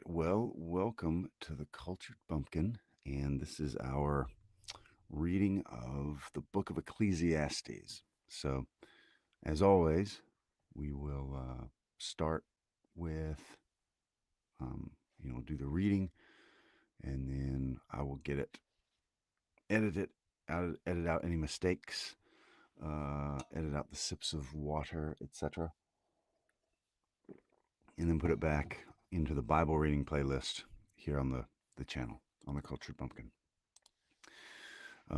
Well, welcome to the Cultured Bumpkin, and this is our reading of the book of Ecclesiastes. So, as always, we will start with, do the reading, and then I will get it, edit it, edit out any mistakes, edit out the sips of water, etc., and then put it back into the Bible reading playlist here on the channel on the Cultured Bumpkin.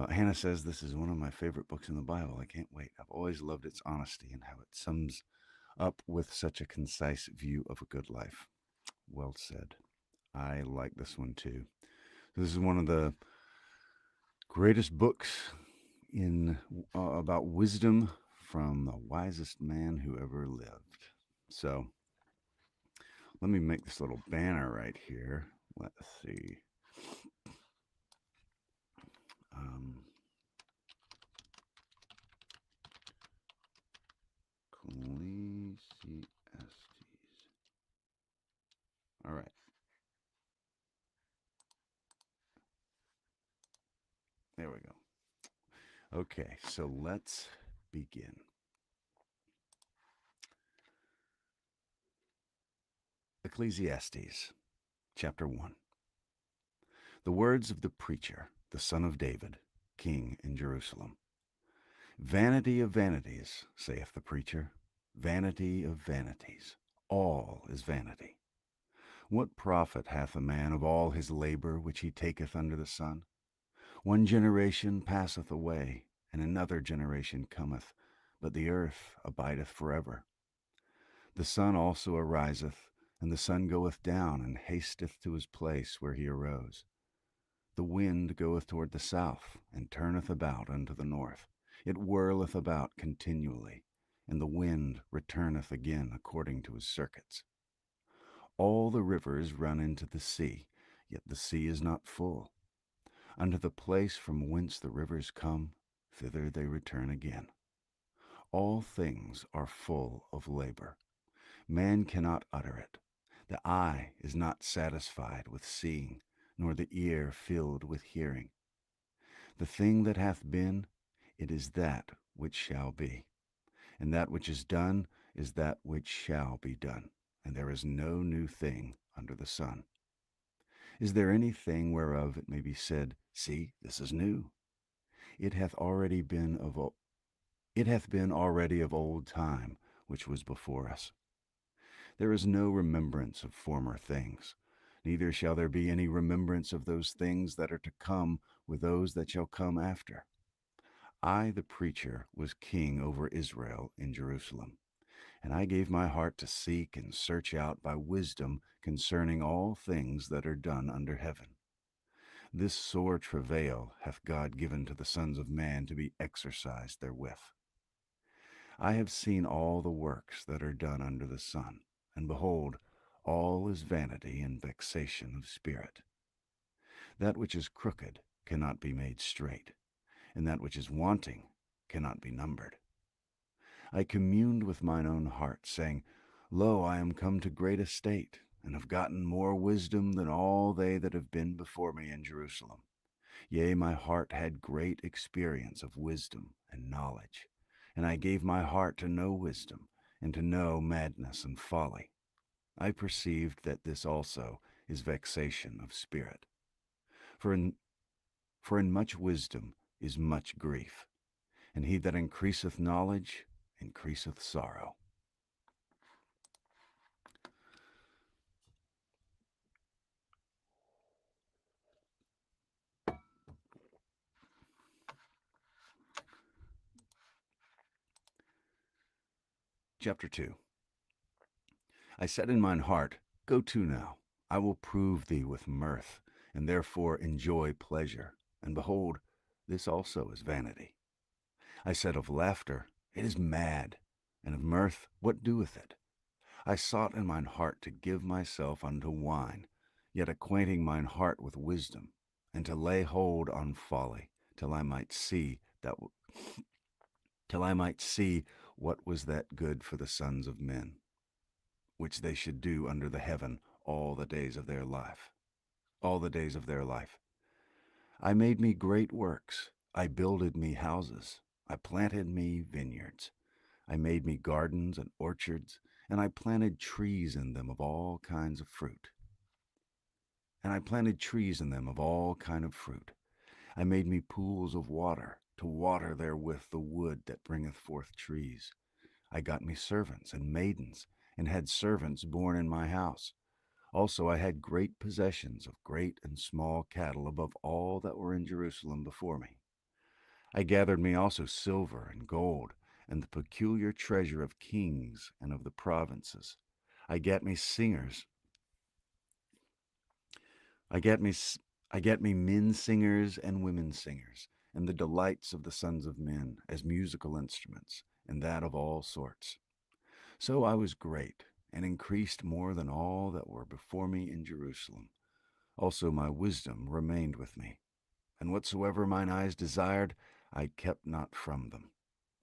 Hannah says, "This is one of my favorite books in the Bible. I can't wait. I've always loved its honesty and how it sums up with such a concise view of a good life." Well said. I like this one too. This is one of the greatest books in about wisdom from the wisest man who ever lived. So let me make this little banner right here. Let's see. Ecclesiastes. All right. There we go. Okay, so let's begin. Ecclesiastes, chapter 1. The words of the preacher, the son of David, king in Jerusalem. Vanity of vanities, saith the preacher, vanity of vanities. All is vanity. What profit hath a man of all his labor which he taketh under the sun? One generation passeth away, and another generation cometh, but the earth abideth forever. The sun also ariseth, and the sun goeth down, and hasteth to his place where he arose. The wind goeth toward the south, and turneth about unto the north. It whirleth about continually, and the wind returneth again according to his circuits. All the rivers run into the sea, yet the sea is not full. Unto the place from whence the rivers come, thither they return again. All things are full of labor. Man cannot utter it. The eye is not satisfied with seeing, nor the ear filled with hearing. The thing that hath been, it is that which shall be. And that which is done is that which shall be done. And there is no new thing under the sun. Is there anything whereof it may be said, See, this is new? It hath been already of old time, which was before us. There is no remembrance of former things, neither shall there be any remembrance of those things that are to come with those that shall come after. I, the preacher, was king over Israel in Jerusalem, and I gave my heart to seek and search out by wisdom concerning all things that are done under heaven. This sore travail hath God given to the sons of man to be exercised therewith. I have seen all the works that are done under the sun, and behold, all is vanity and vexation of spirit. That which is crooked cannot be made straight, and that which is wanting cannot be numbered. I communed with mine own heart, saying, Lo, I am come to great estate, and have gotten more wisdom than all they that have been before me in Jerusalem. Yea, my heart had great experience of wisdom and knowledge, and I gave my heart to know wisdom, and to know madness and folly. I perceived that this also is vexation of spirit. For in much wisdom is much grief, and he that increaseth knowledge increaseth sorrow. Chapter 2. I said in mine heart, Go to now, I will prove thee with mirth, and therefore enjoy pleasure. And behold, this also is vanity. I said of laughter, It is mad, and of mirth, what doeth it? I sought in mine heart to give myself unto wine, yet acquainting mine heart with wisdom, and to lay hold on folly, till I might see what was that good for the sons of men, which they should do under the heaven all the days of their life. All the days of their life. I made me great works. I builded me houses. I planted me vineyards. I made me gardens and orchards, and I planted trees in them of all kinds of fruit. And I planted trees in them of all kind of fruit. I made me pools of water, to water therewith the wood that bringeth forth trees. I got me servants and maidens, and had servants born in my house. Also I had great possessions of great and small cattle above all that were in Jerusalem before me. I gathered me also silver and gold, and the peculiar treasure of kings and of the provinces. I gat me singers. I gat me I gat me men singers and women singers, and the delights of the sons of men as musical instruments, and that of all sorts. So I was great, and increased more than all that were before me in Jerusalem. Also my wisdom remained with me, and whatsoever mine eyes desired, I kept not from them.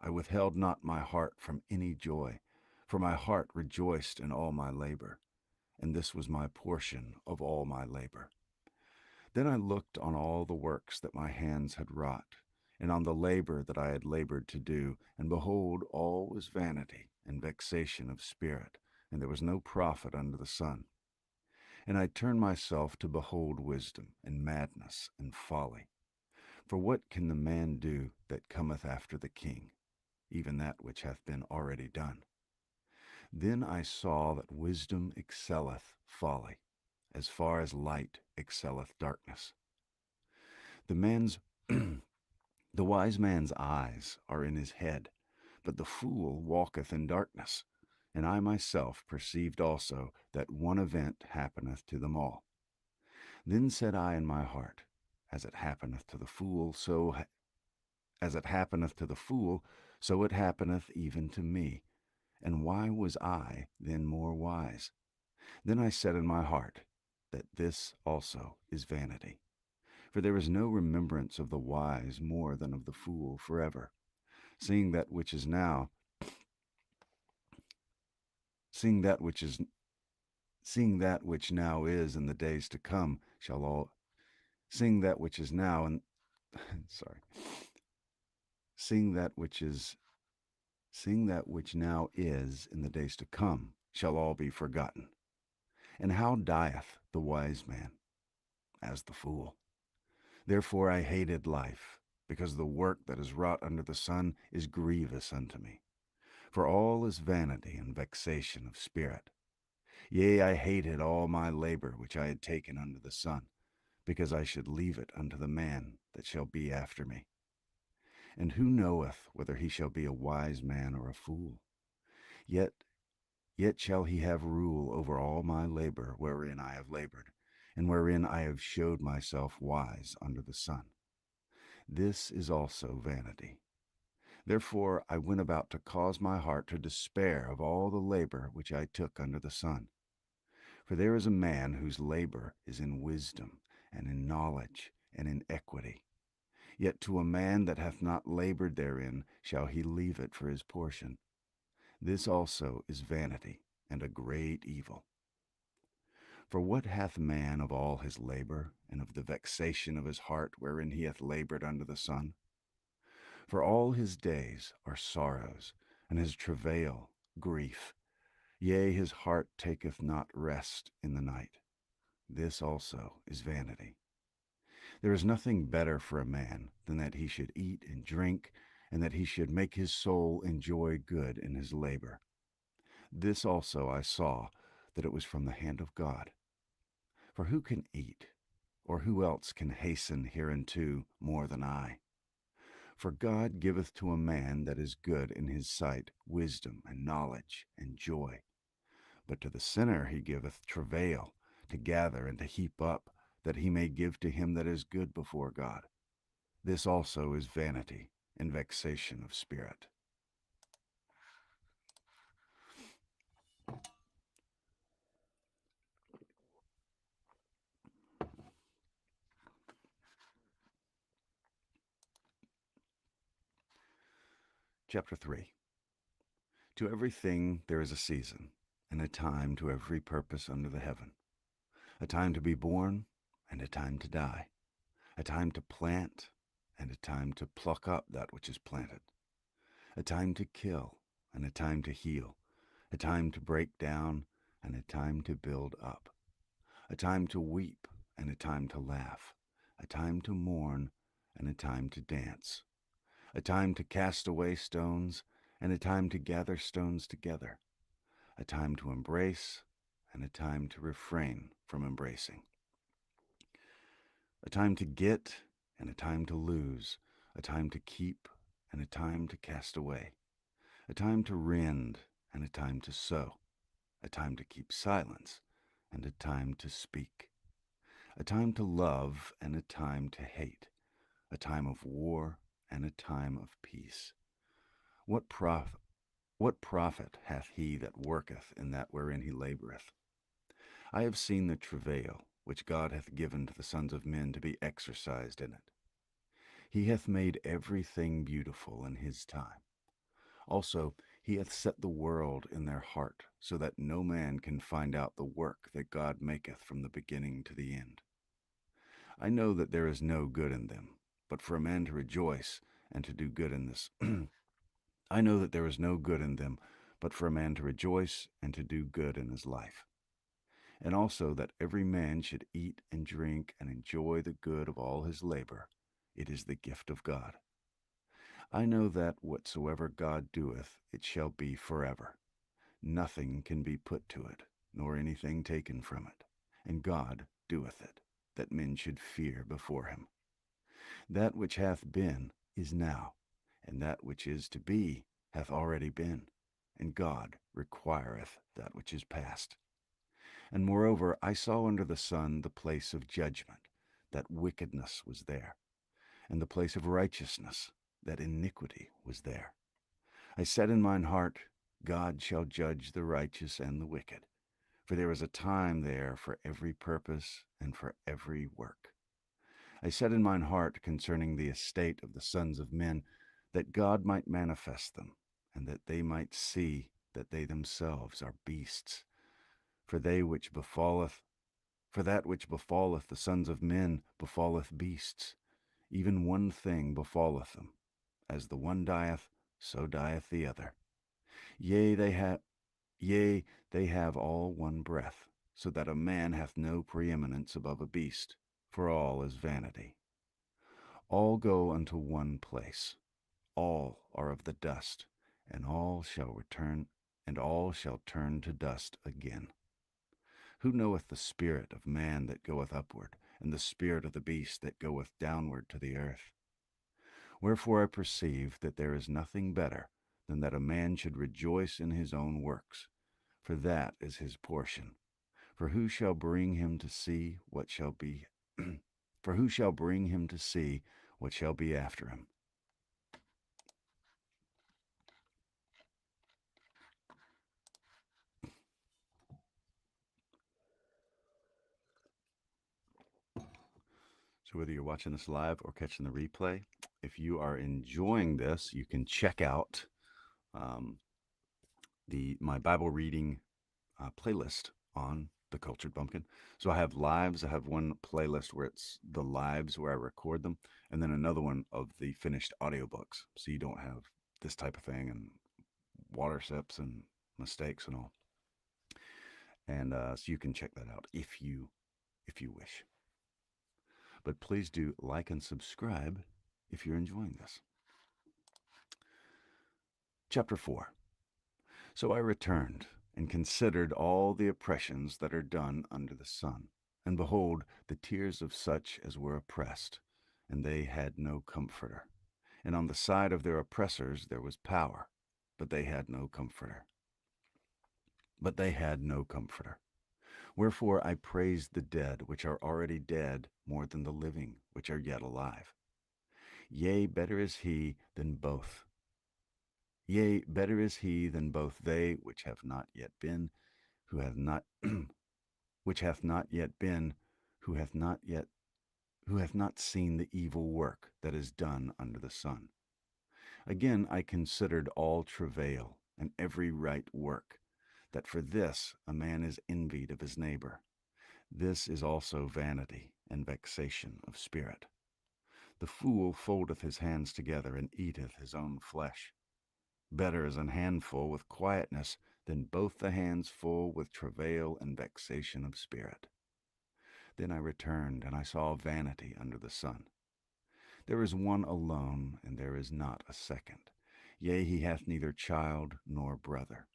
I withheld not my heart from any joy, for my heart rejoiced in all my labor, and this was my portion of all my labor. Then I looked on all the works that my hands had wrought, and on the labor that I had labored to do, and behold, all was vanity and vexation of spirit, and there was no profit under the sun. And I turned myself to behold wisdom, and madness, and folly. For what can the man do that cometh after the king? Even that which hath been already done. Then I saw that wisdom excelleth folly, as far as light excelleth darkness. The man's the wise man's eyes are in his head, but the fool walketh in darkness. And I myself perceived also that one event happeneth to them all. Then said I in my heart, as it happeneth to the fool, so it happeneth even to me. And why was I then more wise? Then I said in my heart, that this also is vanity. For there is no remembrance of the wise more than of the fool forever. Seeing that which is now, seeing that which is, seeing that which now is in the days to come shall all, seeing that which is now and sorry, seeing that which is, seeing that which now is in the days to come shall all be forgotten. And how dieth the wise man? As the fool. Therefore I hated life, because the work that is wrought under the sun is grievous unto me. For all is vanity and vexation of spirit. Yea, I hated all my labor which I had taken under the sun, because I should leave it unto the man that shall be after me. And who knoweth whether he shall be a wise man or a fool? Yet shall he have rule over all my labor wherein I have labored, and wherein I have showed myself wise under the sun. This is also vanity. Therefore I went about to cause my heart to despair of all the labor which I took under the sun. For there is a man whose labor is in wisdom, and in knowledge, and in equity. Yet to a man that hath not labored therein shall he leave it for his portion. This also is vanity, and a great evil. For what hath man of all his labor, and of the vexation of his heart wherein he hath labored under the sun? For all his days are sorrows, and his travail grief. Yea, his heart taketh not rest in the night. This also is vanity. There is nothing better for a man than that he should eat and drink, and that he should make his soul enjoy good in his labor. This also I saw, that it was from the hand of God. For who can eat, or who else can hasten hereunto more than I? For God giveth to a man that is good in his sight wisdom and knowledge and joy. But to the sinner he giveth travail, to gather and to heap up, that he may give to him that is good before God. This also is vanity and vexation of spirit. Chapter 3. To everything there is a season, and a time to every purpose under the heaven. a time to be born and a time to die, a time to plant and a time to pluck up that which is planted, a time to kill and a time to heal, a time to break down and a time to build up, a time to weep and a time to laugh, a time to mourn and a time to dance, a time to cast away stones and a time to gather stones together, a time to embrace and a time to refrain from embracing, a time to get and a time to lose, a time to keep and a time to cast away, a time to rend and a time to sow, a time to keep silence and a time to speak, a time to love and a time to hate, a time of war and a time of peace. What profit hath he that worketh in that wherein he laboureth? I have seen the travail which God hath given to the sons of men to be exercised in it. He hath made everything beautiful in his time. Also, he hath set the world in their heart, so that no man can find out the work that God maketh from the beginning to the end. I know that there is no good in them, but for a man to rejoice and to do good in this. I know that there is no good in them, but for a man to rejoice and to do good in his life. And also that every man should eat and drink and enjoy the good of all his labor. It is the gift of God. I know that whatsoever God doeth, it shall be forever. Nothing can be put to it, nor anything taken from it. And God doeth it, that men should fear before him. That which hath been is now, and that which is to be hath already been, and God requireth that which is past. And moreover, I saw under the sun the place of judgment, that wickedness was there, and the place of righteousness, that iniquity was there. I said in mine heart, God shall judge the righteous and the wicked, for there is a time there for every purpose and for every work. I said in mine heart concerning the estate of the sons of men, that God might manifest them, and that they might see that they themselves are beasts. For that which befalleth the sons of men befalleth beasts. Even one thing befalleth them. As the one dieth, so dieth the other. Yea, they have all one breath, so that a man hath no preeminence above a beast, for all is vanity. All go unto one place. All are of the dust, and all shall turn to dust again. Who knoweth the spirit of man that goeth upward, and the spirit of the beast that goeth downward to the earth? Wherefore I perceive that there is nothing better than that a man should rejoice in his own works, for that is his portion. For who shall bring him to see what shall be for who shall bring him to see what shall be after him? So whether you're watching this live or catching the replay, if you are enjoying this, you can check out my Bible reading playlist on the Cultured Bumpkin. So I have lives. I have one playlist where it's the lives where I record them, and then another one of the finished audiobooks. So you don't have this type of thing and water sips and mistakes and all. And so you can check that out if you wish. But please do like and subscribe if you're enjoying this. Chapter 4. So I returned and considered all the oppressions that are done under the sun. And behold, the tears of such as were oppressed, and they had no comforter. And on the side of their oppressors there was power, but they had no comforter. Wherefore I praise the dead which are already dead more than the living which are yet alive. Yea, better is he than both. Yea, better is he than both they which have not yet been, who have not which hath not yet been, who hath not seen the evil work that is done under the sun. Again I considered all travail and every right work, that for this a man is envied of his neighbor. This is also vanity and vexation of spirit. The fool foldeth his hands together and eateth his own flesh. Better is an handful with quietness than both the hands full with travail and vexation of spirit. Then I returned, and I saw vanity under the sun. There is one alone, and there is not a second. Yea, he hath neither child nor brother.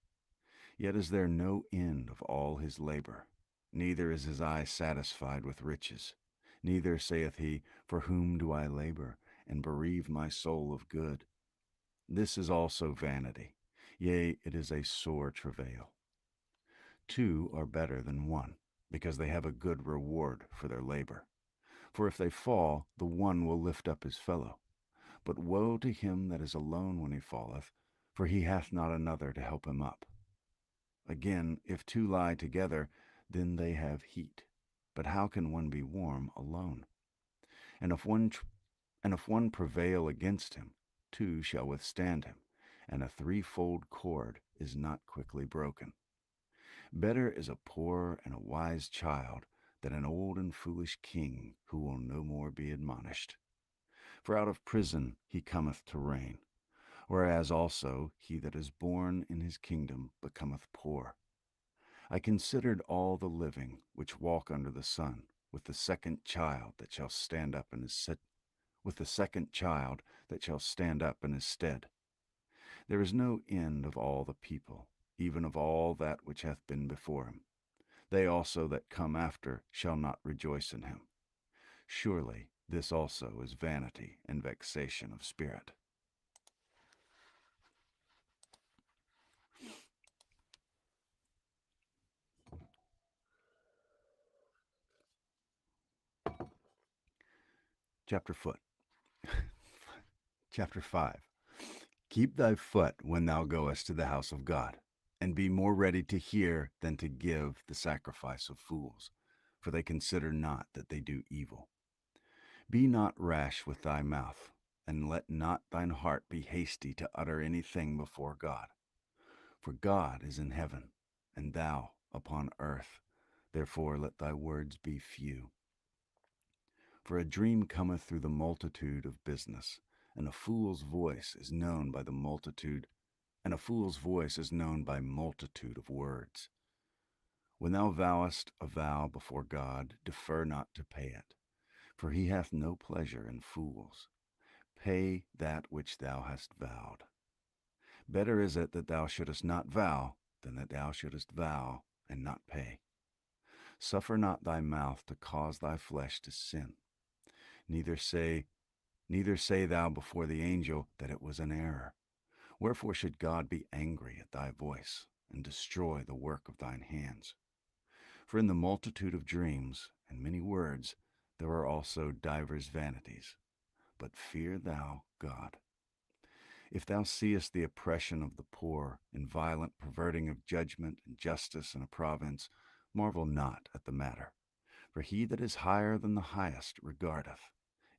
Yet is there no end of all his labor. Neither is his eye satisfied with riches. Neither saith he, For whom do I labor, and bereave my soul of good? This is also vanity. Yea, it is a sore travail. Two are better than one, because they have a good reward for their labor. For if they fall, the one will lift up his fellow. But woe to him that is alone when he falleth, for he hath not another to help him up. Again, if two lie together, then they have heat. But how can one be warm alone? And if one prevail against him, two shall withstand him, and a threefold cord is not quickly broken. Better is a poor and a wise child than an old and foolish king who will no more be admonished. For out of prison he cometh to reign, whereas also he that is born in his kingdom becometh poor. I considered all the living which walk under the sun, with the second child that shall stand up in his stead. There is no end of all the people, even of all that which hath been before him. They also that come after shall not rejoice in him. Surely this also is vanity and vexation of spirit. Chapter 5. Keep thy foot when thou goest to the house of God, and be more ready to hear than to give the sacrifice of fools, for they consider not that they do evil. Be not rash with thy mouth, and let not thine heart be hasty to utter anything before God. For God is in heaven, and thou upon earth. Therefore let thy words be few. For a dream cometh through the multitude of business, and a fool's voice is known by multitude of words. When thou vowest a vow before God, defer not to pay it, for he hath no pleasure in fools. Pay that which thou hast vowed. Better is it that thou shouldest not vow than that thou shouldest vow and not pay. Suffer not thy mouth to cause thy flesh to sin. Neither say thou before the angel that it was an error. Wherefore should God be angry at thy voice, and destroy the work of thine hands? For in the multitude of dreams and many words there are also divers vanities. But fear thou God. If thou seest the oppression of the poor, and violent perverting of judgment and justice in a province, marvel not at the matter. For he that is higher than the highest regardeth,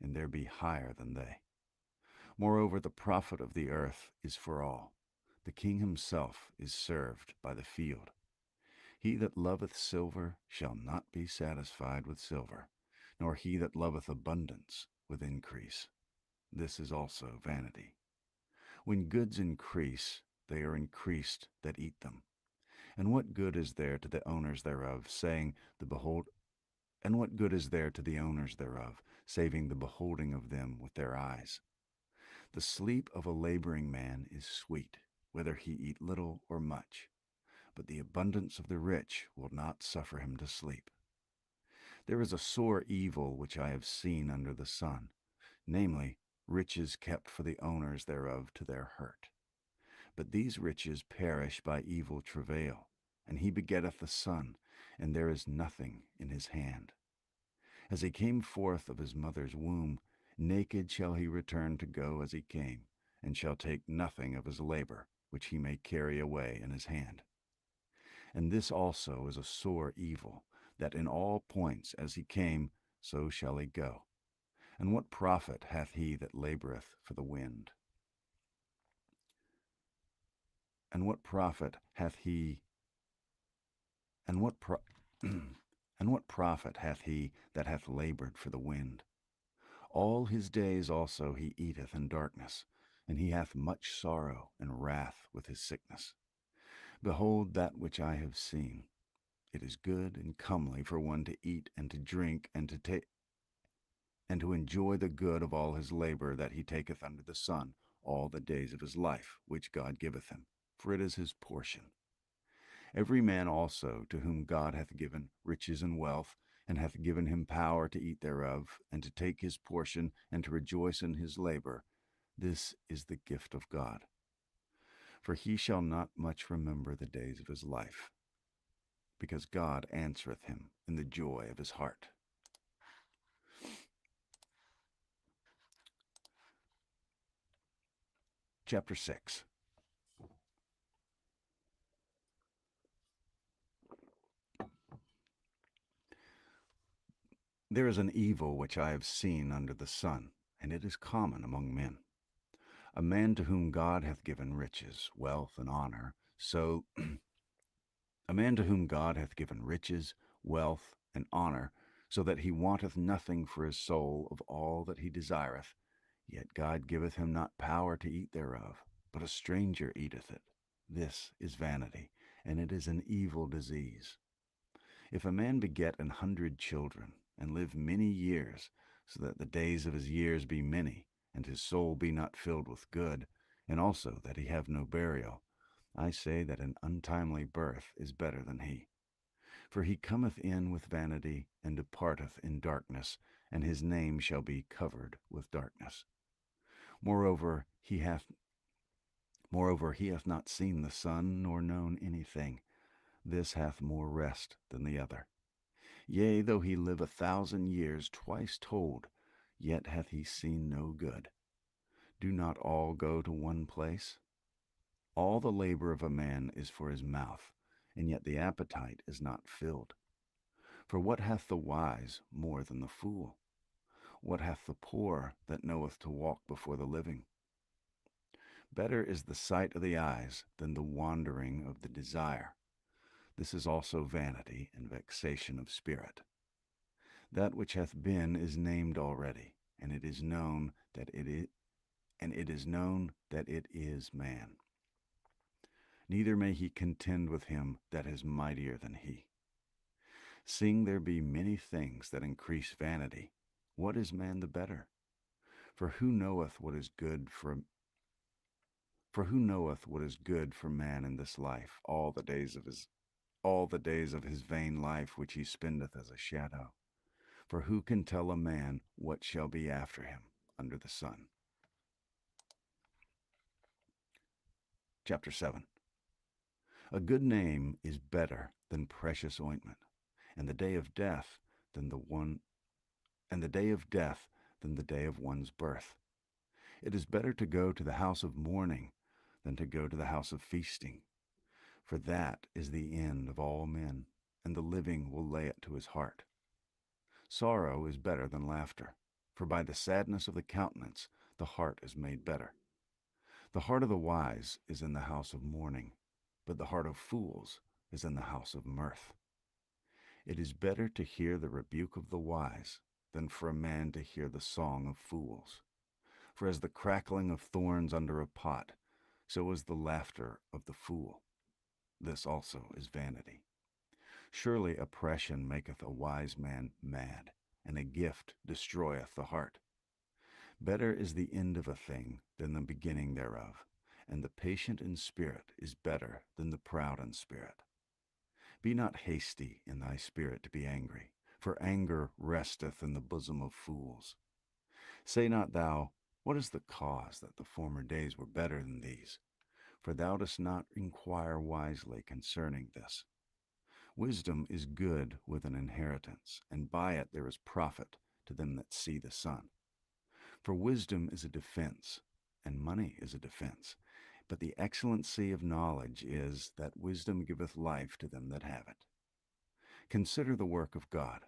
and there be higher than they. Moreover, the profit of the earth is for all. The king himself is served by the field. He that loveth silver shall not be satisfied with silver, nor he that loveth abundance with increase. This is also vanity. When goods increase, they are increased that eat them. And what good is there to the owners thereof, saving the beholding of them with their eyes? The sleep of a laboring man is sweet, whether he eat little or much, but the abundance of the rich will not suffer him to sleep. There is a sore evil which I have seen under the sun, namely, riches kept for the owners thereof to their hurt. But these riches perish by evil travail, and he begetteth a son, and there is nothing in his hand. As he came forth of his mother's womb, naked shall he return to go as he came, and shall take nothing of his labor, which he may carry away in his hand. And this also is a sore evil, that in all points as he came, so shall he go. And what profit hath he that laboreth for the wind? And what profit hath he, and what pro- And what profit hath he that hath labored for the wind? All his days also he eateth in darkness, and he hath much sorrow and wrath with his sickness. Behold that which I have seen. It is good and comely for one to eat and to drink and to enjoy the good of all his labor that he taketh under the sun all the days of his life, which God giveth him, for it is his portion. Every man also to whom God hath given riches and wealth, and hath given him power to eat thereof, and to take his portion, and to rejoice in his labor, this is the gift of God. For he shall not much remember the days of his life, because God answereth him in the joy of his heart. Chapter 6. There is an evil which I have seen under the sun, and it is common among men. A man to whom God hath given riches, wealth, and honor, a man to whom God hath given riches, wealth, and honor, so that he wanteth nothing for his soul of all that he desireth, yet God giveth him not power to eat thereof, but a stranger eateth it. This is vanity, and it is an evil disease. If a man beget 100 children, and live many years, so that the days of his years be many, and his soul be not filled with good, and also that he have no burial, I say that an untimely birth is better than he. For he cometh in with vanity, and departeth in darkness, and his name shall be covered with darkness. Moreover, he hath not seen the sun, nor known anything. This hath more rest than the other. Yea, though he live 1,000 years twice told, yet hath he seen no good. Do not all go to one place? All the labor of a man is for his mouth, and yet the appetite is not filled. For what hath the wise more than the fool? What hath the poor that knoweth to walk before the living? Better is the sight of the eyes than the wandering of the desire. This is also vanity and vexation of spirit. That which hath been is named already, and it is known that it is man. Neither may he contend with him that is mightier than he. Seeing there be many things that increase vanity, what is man the better? For who knoweth what is good for man in this life, all the days of his vain life which he spendeth as a shadow? For who can tell a man what shall be after him under the sun? Chapter 7. A good name is better than precious ointment, and the day of death than the day of one's birth. It is better to go to the house of mourning than to go to the house of feasting, for that is the end of all men, and the living will lay it to his heart. Sorrow is better than laughter, for by the sadness of the countenance the heart is made better. The heart of the wise is in the house of mourning, but the heart of fools is in the house of mirth. It is better to hear the rebuke of the wise than for a man to hear the song of fools. For as the crackling of thorns under a pot, so is the laughter of the fool. This also is vanity. Surely oppression maketh a wise man mad, and a gift destroyeth the heart. Better is the end of a thing than the beginning thereof, and the patient in spirit is better than the proud in spirit. Be not hasty in thy spirit to be angry, for anger resteth in the bosom of fools. Say not thou, what is the cause that the former days were better than these? For thou dost not inquire wisely concerning this. Wisdom is good with an inheritance, and by it there is profit to them that see the sun. For wisdom is a defense, and money is a defense. But the excellency of knowledge is that wisdom giveth life to them that have it. Consider the work of God,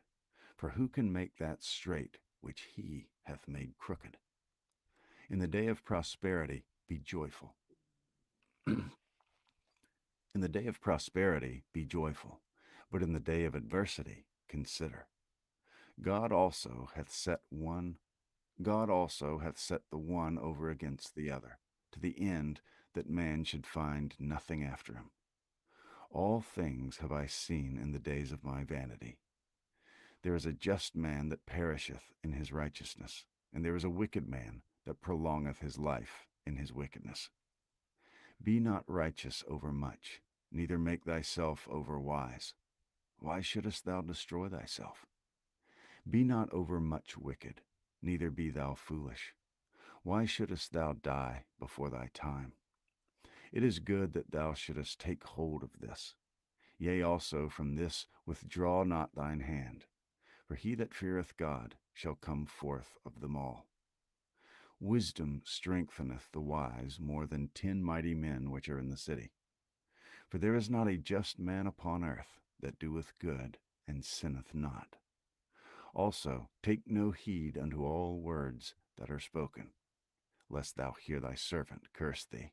for who can make that straight which he hath made crooked? In the day of prosperity be joyful. In the day of prosperity be joyful, but in the day of adversity consider. God also hath set God also hath set the one over against the other, to the end that man should find nothing after him. All things have I seen in the days of my vanity. There is a just man that perisheth in his righteousness, and there is a wicked man that prolongeth his life in his wickedness. Be not righteous over much, neither make thyself over wise. Why shouldest thou destroy thyself? Be not over much wicked, neither be thou foolish. Why shouldest thou die before thy time? It is good that thou shouldest take hold of this. Yea, also from this withdraw not thine hand, for he that feareth God shall come forth of them all. Wisdom strengtheneth the wise more than 10 mighty men which are in the city. For there is not a just man upon earth that doeth good and sinneth not. Also take no heed unto all words that are spoken, lest thou hear thy servant curse thee.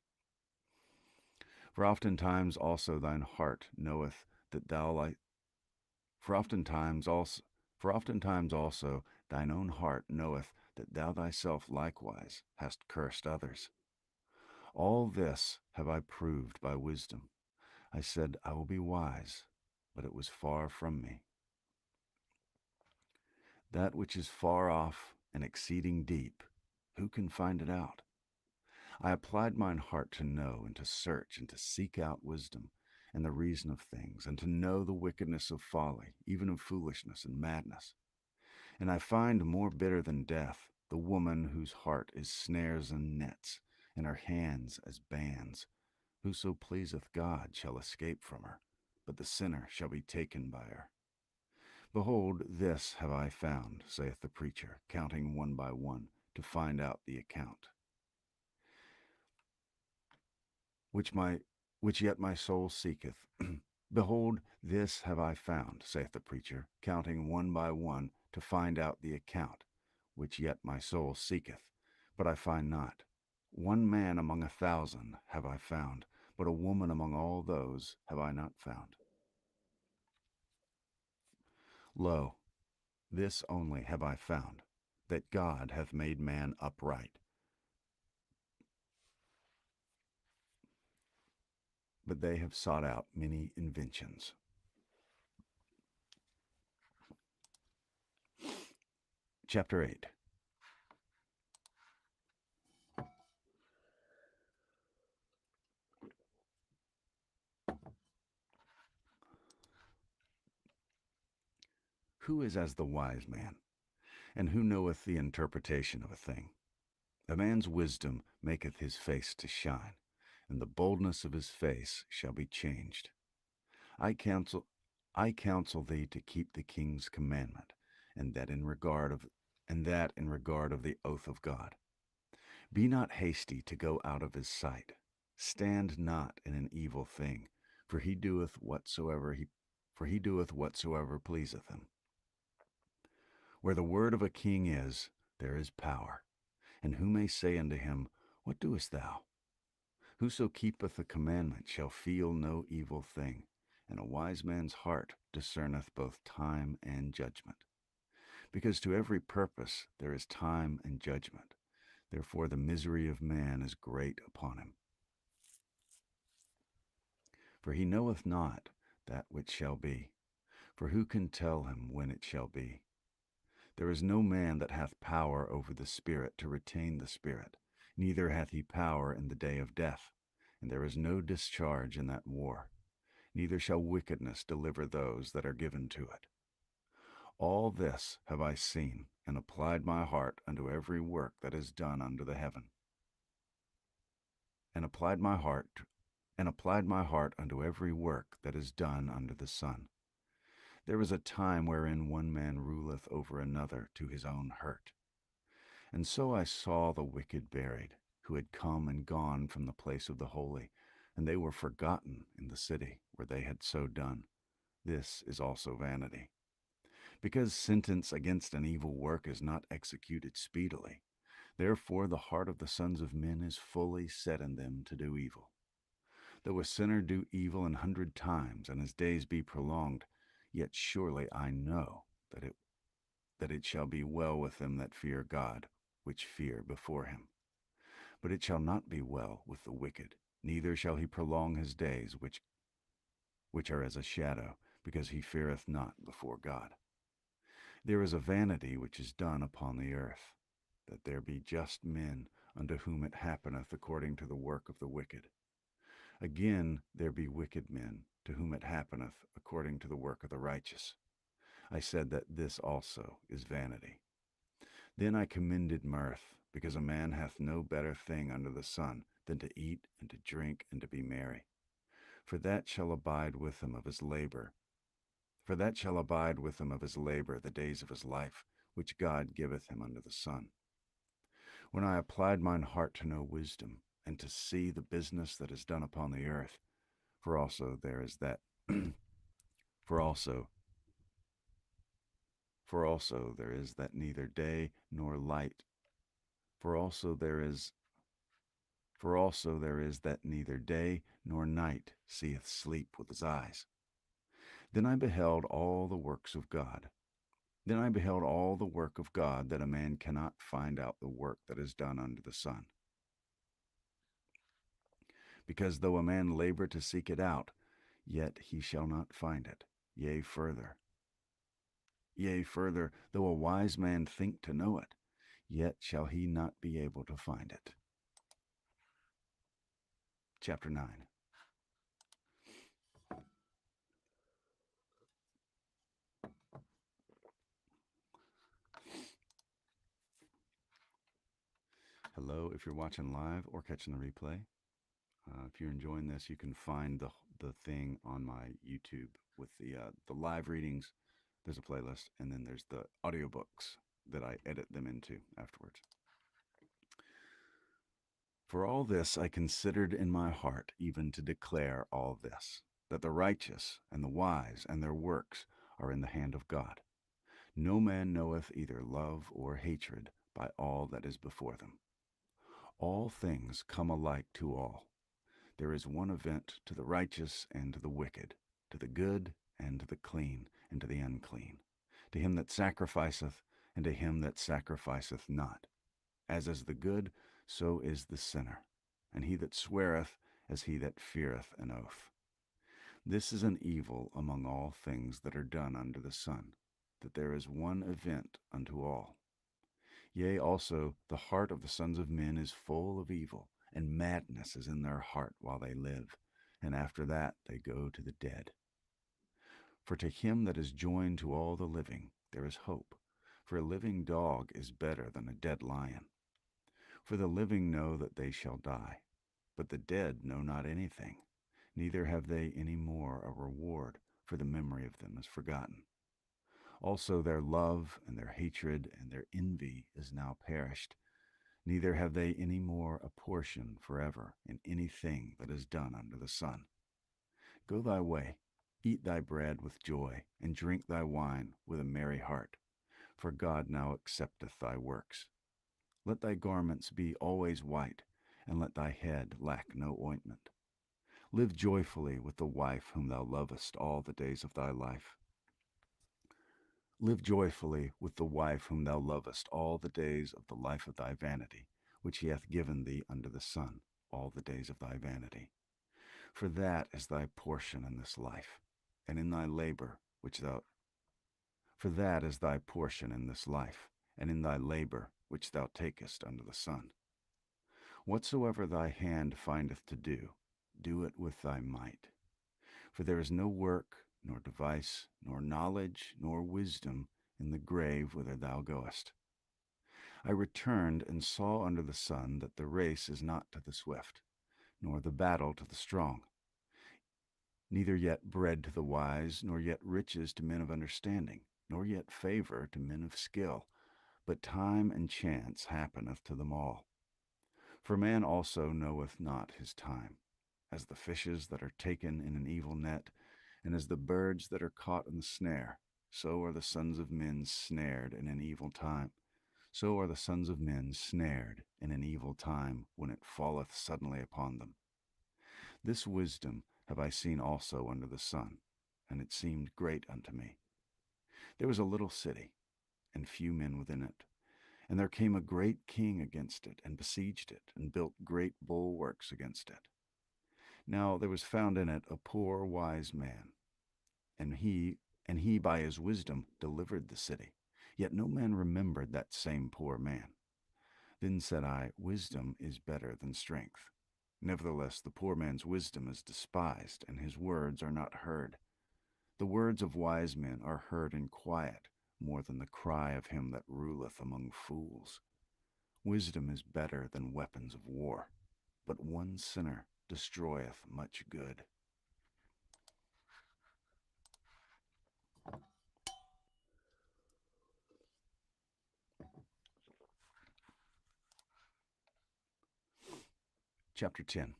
For oftentimes also thine heart knoweth that thou For oftentimes also thine own heart knoweth that thou thyself likewise hast cursed others. All this have I proved by wisdom. I said, I will be wise, but it was far from me. That which is far off and exceeding deep, who can find it out? I applied mine heart to know and to search and to seek out wisdom and the reason of things, and to know the wickedness of folly, even of foolishness and madness. And I find more bitter than death the woman whose heart is snares and nets, and her hands as bands. Whoso pleaseth God shall escape from her, but the sinner shall be taken by her. Behold, this have I found, saith the preacher, counting one by one, to find out the account, which yet my soul seeketh. Behold, this have I found, saith the preacher, counting one by one, to find out the account, which yet my soul seeketh, but I find not. One man among 1,000 have I found, but a woman among all those have I not found. Lo, this only have I found, that God hath made man upright. But they have sought out many inventions. Chapter 8. Who is as the wise man, and who knoweth the interpretation of a thing? A man's wisdom maketh his face to shine, and the boldness of his face shall be changed. I counsel thee to keep the king's commandment, and that in regard of the oath of God. Be not hasty to go out of his sight. Stand not in an evil thing, for he doeth whatsoever pleaseth him. Where the word of a king is, there is power. And who may say unto him, What doest thou? Whoso keepeth the commandment shall feel no evil thing, and a wise man's heart discerneth both time and judgment. Because to every purpose there is time and judgment. Therefore the misery of man is great upon him. For he knoweth not that which shall be, for who can tell him when it shall be? There is no man that hath power over the Spirit to retain the Spirit, neither hath he power in the day of death, and there is no discharge in that war, neither shall wickedness deliver those that are given to it. All this have I seen, and applied my heart unto every work that is done under the heaven, and applied my heart unto every work that is done under the sun. There is a time wherein one man ruleth over another to his own hurt. And so I saw the wicked buried, who had come and gone from the place of the holy, and they were forgotten in the city where they had so done. This is also vanity. Because sentence against an evil work is not executed speedily, therefore the heart of the sons of men is fully set in them to do evil. Though a sinner do evil 100 times, and his days be prolonged, Yet surely I know that it shall be well with them that fear God, which fear before him. But it shall not be well with the wicked, neither shall he prolong his days, which are as a shadow, because he feareth not before God. There is a vanity which is done upon the earth, that there be just men unto whom it happeneth according to the work of the wicked. Again there be wicked men, to whom it happeneth according to the work of the righteous. I said that this also is vanity. Then I commended mirth, because a man hath no better thing under the sun than to eat and to drink and to be merry. For that shall abide with him of his labor. For that shall abide with him of his labor the days of his life, which God giveth him under the sun. When I applied mine heart to know wisdom, and to see the business that is done upon the earth, for also there is that for also there is that neither day nor light, for also there is that neither day nor night seeth sleep with his eyes. Then I beheld all the works of God. Then I beheld all the work of God, that a man cannot find out the work that is done under the sun. Because though a man labor to seek it out, yet he shall not find it. Yea, further, though a wise man think to know it, yet shall he not be able to find it. Chapter 9. Hello, if you're watching live or catching the replay. If you're enjoying this, you can find the thing on my YouTube with the live readings. There's a playlist, and then there's the audiobooks that I edit them into afterwards. For all this I considered in my heart, even to declare all this, that the righteous and the wise and their works are in the hand of God. No man knoweth either love or hatred by all that is before them. All things come alike to all. There is one event to the righteous and to the wicked, to the good and to the clean and to the unclean, to him that sacrificeth and to him that sacrificeth not. As is the good, so is the sinner, and he that sweareth as he that feareth an oath. This is an evil among all things that are done under the sun, that there is one event unto all. Yea, also the heart of the sons of men is full of evil, and madness is in their heart while they live, and after that they go to the dead. For to him that is joined to all the living there is hope, for a living dog is better than a dead lion. For the living know that they shall die, but the dead know not anything, neither have they any more a reward, for the memory of them is forgotten. Also their love and their hatred and their envy is now perished, neither have they any more a portion forever in anything that is done under the sun. Go thy way, eat thy bread with joy, and drink thy wine with a merry heart, for God now accepteth thy works. Let thy garments be always white, and let thy head lack no ointment. Live joyfully with the wife whom thou lovest all the days of thy life. Live joyfully with the wife whom thou lovest all the days of the life of thy vanity, which he hath given thee under the sun, all the days of thy vanity. For that is thy portion in this life, and in thy labor which thou for that is thy portion in this life, and in thy labor which thou takest under the sun. Whatsoever thy hand findeth to do, do it with thy might. For there is no work, nor device, nor knowledge, nor wisdom in the grave whither thou goest. I returned and saw under the sun that the race is not to the swift, nor the battle to the strong, neither yet bread to the wise, nor yet riches to men of understanding, nor yet favor to men of skill, but time and chance happeneth to them all. For man also knoweth not his time, as the fishes that are taken in an evil net, and as the birds that are caught in the snare, so are the sons of men snared in an evil time. So are the sons of men snared in an evil time, when it falleth suddenly upon them. This wisdom have I seen also under the sun, and it seemed great unto me. There was a little city, and few men within it. And there came a great king against it, and besieged it, and built great bulwarks against it. Now there was found in it a poor wise man, and he by his wisdom delivered the city. Yet no man remembered that same poor man. Then said I, Wisdom is better than strength. Nevertheless, the poor man's wisdom is despised, and his words are not heard. The words of wise men are heard in quiet, more than the cry of him that ruleth among fools. Wisdom is better than weapons of war, but one sinner destroyeth much good. Chapter 10.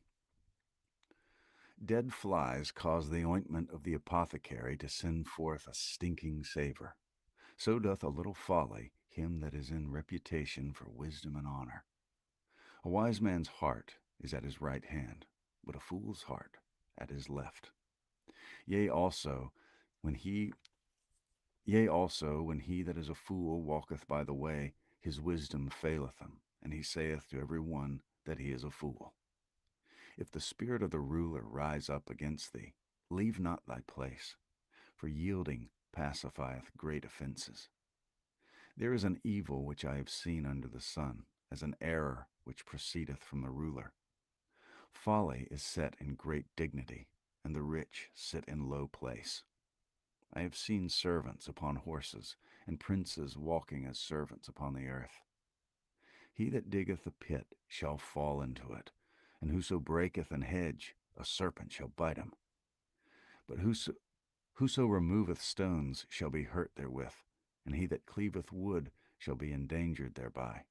Dead flies cause the ointment of the apothecary to send forth a stinking savour. So doth a little folly him that is in reputation for wisdom and honour. A wise man's heart is at his right hand, but a fool's heart at his left. Yea, also, when he that is a fool walketh by the way, his wisdom faileth him, and he saith to every one that he is a fool. If the spirit of the ruler rise up against thee, leave not thy place, for yielding pacifieth great offences. There is an evil which I have seen under the sun, as an error which proceedeth from the ruler. Folly is set in great dignity, and the rich sit in low place. I have seen servants upon horses, and princes walking as servants upon the earth. He that diggeth a pit shall fall into it, and whoso breaketh an hedge, a serpent shall bite him. But whoso removeth stones shall be hurt therewith, and he that cleaveth wood shall be endangered thereby.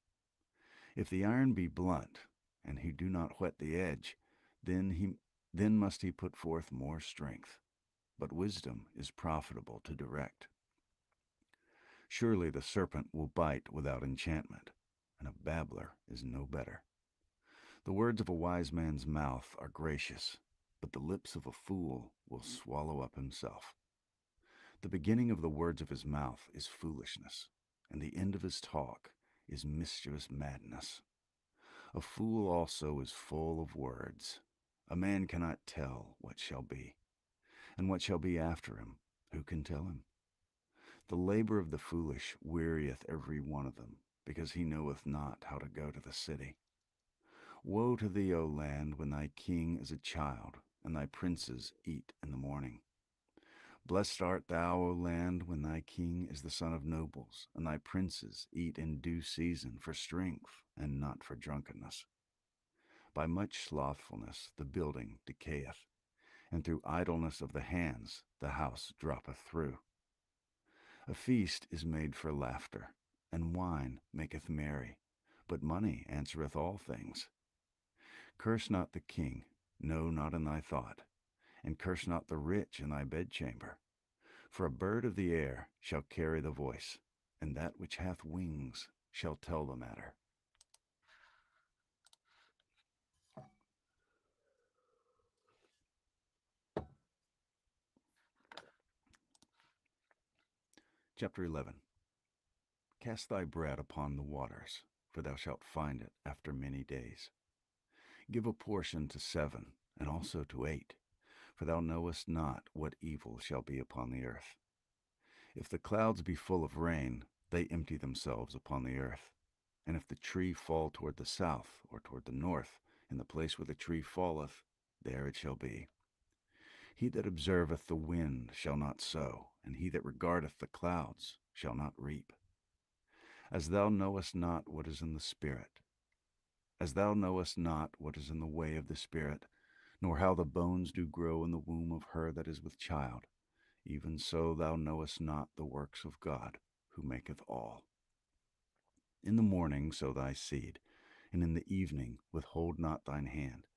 If the iron be blunt, and he do not whet the edge, then must he put forth more strength. But wisdom is profitable to direct. Surely the serpent will bite without enchantment, and a babbler is no better. The words of a wise man's mouth are gracious, but the lips of a fool will swallow up himself. The beginning of the words of his mouth is foolishness, and the end of his talk is mischievous madness. A fool also is full of words. A man cannot tell what shall be, and what shall be after him, who can tell him? The labor of the foolish wearieth every one of them, because he knoweth not how to go to the city. Woe to thee, O land, when thy king is a child, and thy princes eat in the morning. Blessed art thou, O land, when thy king is the son of nobles, and thy princes eat in due season for strength, and not for drunkenness. By much slothfulness the building decayeth, and through idleness of the hands the house droppeth through. A feast is made for laughter, and wine maketh merry, but money answereth all things. Curse not the king, no, not in thy thought, and curse not the rich in thy bedchamber. For a bird of the air shall carry the voice, and that which hath wings shall tell the matter. Chapter 11. Cast thy bread upon the waters, for thou shalt find it after many days. Give a portion to 7, and also to 8, for thou knowest not what evil shall be upon the earth. If the clouds be full of rain, they empty themselves upon the earth. And if the tree fall toward the south, or toward the north, in the place where the tree falleth, there it shall be. He that observeth the wind shall not sow, and he that regardeth the clouds shall not reap. As thou knowest not what is in the Spirit, as thou knowest not what is in the way of the Spirit, nor how the bones do grow in the womb of her that is with child, even so thou knowest not the works of God, who maketh all. In the morning sow thy seed, and in the evening withhold not thine hand,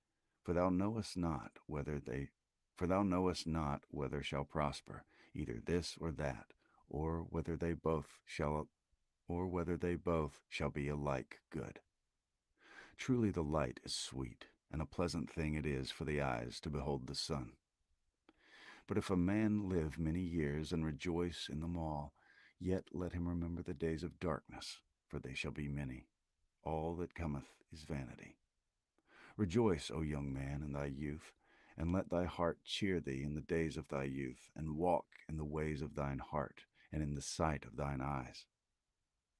for thou knowest not whether shall prosper, either this or that, or whether they both shall be alike good. Truly the light is sweet, and a pleasant thing it is for the eyes to behold the sun. But if a man live many years and rejoice in them all, yet let him remember the days of darkness, for they shall be many. All that cometh is vanity. Rejoice, O young man, in thy youth, and let thy heart cheer thee in the days of thy youth, and walk in the ways of thine heart, and in the sight of thine eyes.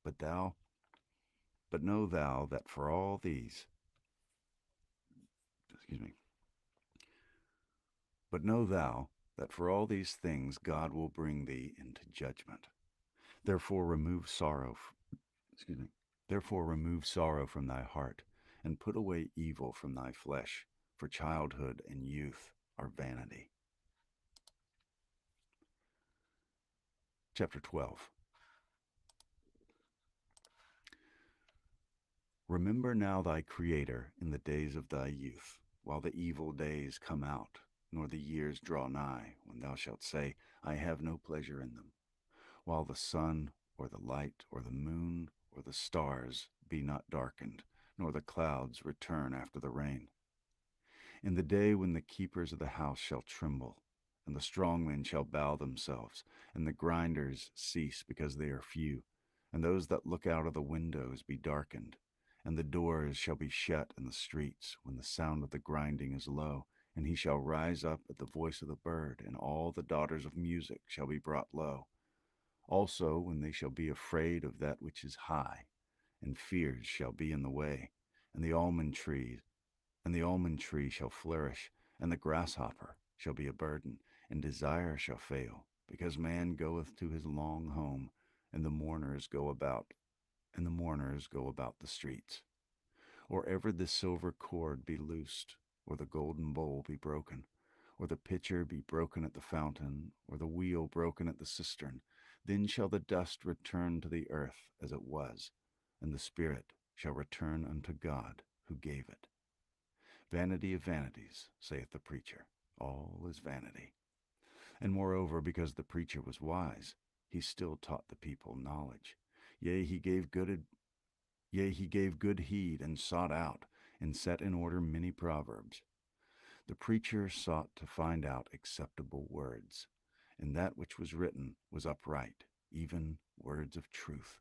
But thou, but know thou that for all these, excuse me, but know thou that for all these things God will bring thee into judgment. Therefore remove sorrow, excuse me, therefore remove sorrow from thy heart, and put away evil from thy flesh, for childhood and youth are vanity. Chapter 12. Remember now thy Creator in the days of thy youth, while the evil days come out, nor the years draw nigh, when thou shalt say, I have no pleasure in them, while the sun, or the light, or the moon, or the stars be not darkened, nor the clouds return after the rain. In the day when the keepers of the house shall tremble, and the strong men shall bow themselves, and the grinders cease because they are few, and those that look out of the windows be darkened, and the doors shall be shut in the streets, when the sound of the grinding is low, and he shall rise up at the voice of the bird, and all the daughters of music shall be brought low. Also when they shall be afraid of that which is high, and fears shall be in the way, and the almond tree shall flourish, and the grasshopper shall be a burden, and desire shall fail, because man goeth to his long home, and the mourners go about the streets. Or ever the silver cord be loosed, or the golden bowl be broken, or the pitcher be broken at the fountain, or the wheel broken at the cistern, then shall the dust return to the earth as it was, and the spirit shall return unto God who gave it. Vanity of vanities, saith the preacher, all is vanity. And moreover, because the preacher was wise, he still taught the people knowledge. Yea, he gave good heed, and sought out, and set in order many proverbs. The preacher sought to find out acceptable words, and that which was written was upright, even words of truth.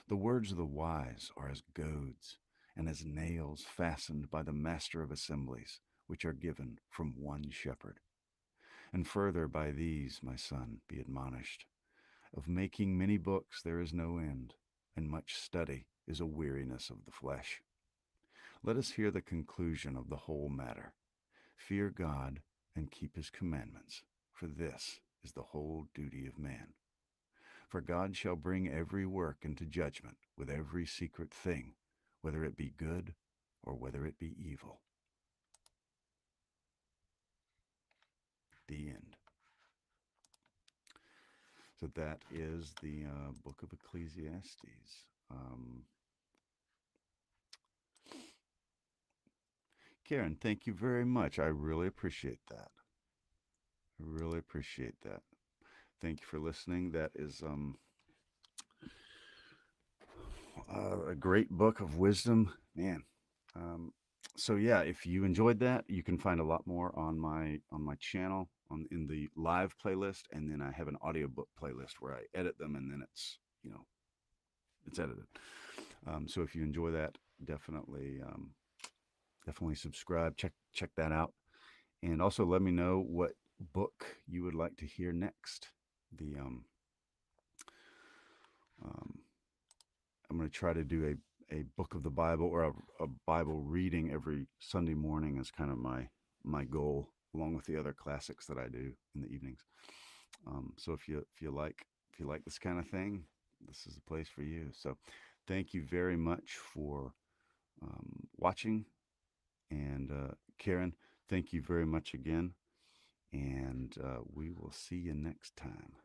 The words of the wise are as goads, and as nails fastened by the master of assemblies, which are given from one shepherd. And further by these, my son, be admonished. Of making many books there is no end, and much study is a weariness of the flesh. Let us hear the conclusion of the whole matter. Fear God and keep his commandments, for this is the whole duty of man. For God shall bring every work into judgment with every secret thing, whether it be good or whether it be evil. The end. So that is the book of Ecclesiastes. Karen, thank you very much. I really appreciate that. I really appreciate that. Thank you for listening. That is a great book of wisdom, man. Um, so yeah, if you enjoyed that, you can find a lot more on my channel in the live playlist, and then I have an audiobook playlist where I edit them, and then it's edited. So if you enjoy that, definitely subscribe. Check that out, and also let me know what book you would like to hear next. The um, I'm going to try to do a book of the Bible, or a Bible reading every Sunday morning is kind of my goal, along with the other classics that I do in the evenings. So if you like this kind of thing, this is the place for you. So thank you very much for watching, and Karen, thank you very much again, and we will see you next time.